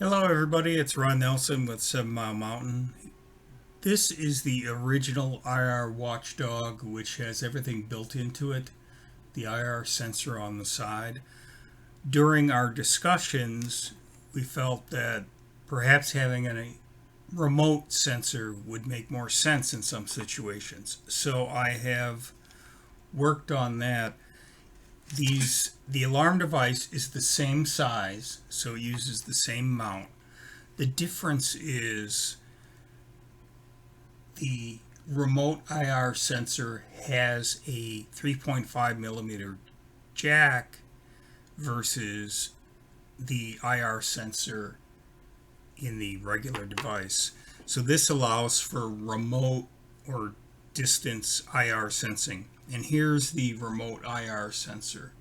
Hello everybody, it's Ron Nelson with 7 Mile Mountain. This is the original IR Watchdog, which has everything built into it, the IR sensor on the side. During our discussions, we felt that perhaps having a remote sensor would make more sense in some situations. So I have worked on that. The alarm device is the same size, so it uses the same mount. The difference is the remote IR sensor has a 3.5 millimeter jack versus the IR sensor in the regular device. So this allows for remote or distance IR sensing. And here's the remote IR sensor.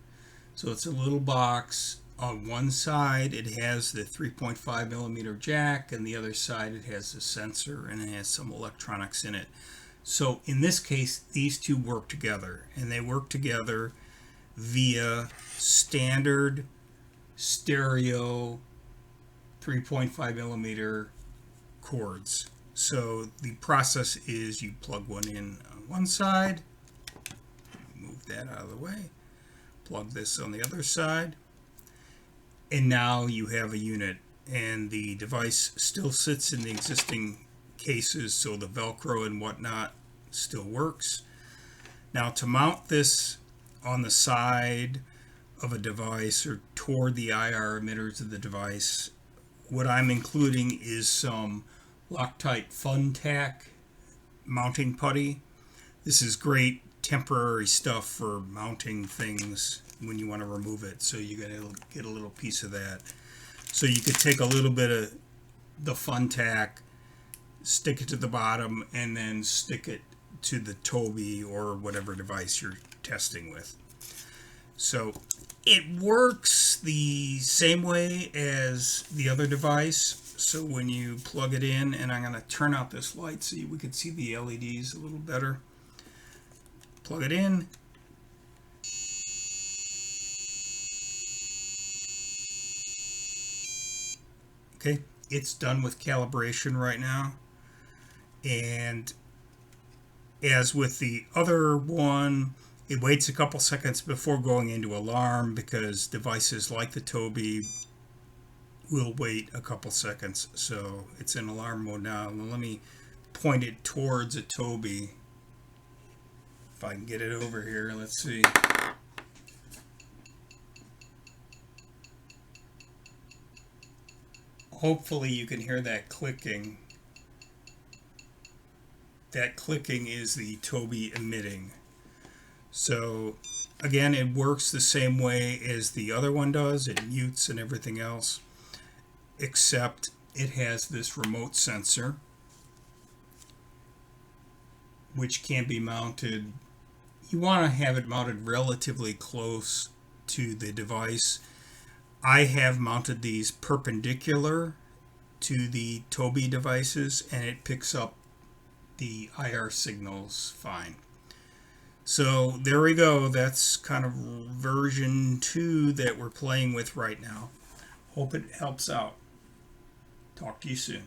So it's a little box. On one side it has the 3.5 millimeter jack, and the other side it has the sensor and it has some electronics in it. So in this case, these two work together, and they work together via standard stereo 3.5 millimeter cords. So the process is you plug one in on one side, move that out of the way, plug this on the other side, and now you have a unit, and the device still sits in the existing cases, so the Velcro and whatnot still works. Now to mount this on the side of a device or toward the IR emitters of the device, what I'm including is some Loctite Fun Tack mounting putty. This is great temporary stuff for mounting things when you want to remove it, so you're going to get a little piece of that. So you could take a little bit of the Fun Tack, stick it to the bottom, and then stick it to the Tobii or whatever device you're testing with. So it works the same way as the other device. So when you plug it in, and I'm going to turn out this light so we can see the LEDs a little better. Plug it in. Okay, it's done with calibration right now. And as with the other one, it waits a couple seconds before going into alarm, because devices like the Tobii will wait a couple seconds. So it's in alarm mode now. Now let me point it towards a Tobii. If I can get it over here, let's see. Hopefully you can hear that clicking. That clicking is the Tobii emitting. So again, it works the same way as the other one does. It mutes and everything else, except it has this remote sensor, which can be mounted. You want to have it mounted relatively close to the device. I have mounted these perpendicular to the Tobii devices, and it picks up the IR signals fine. So there we go. That's kind of version 2 that we're playing with right now. Hope it helps out. Talk to you soon.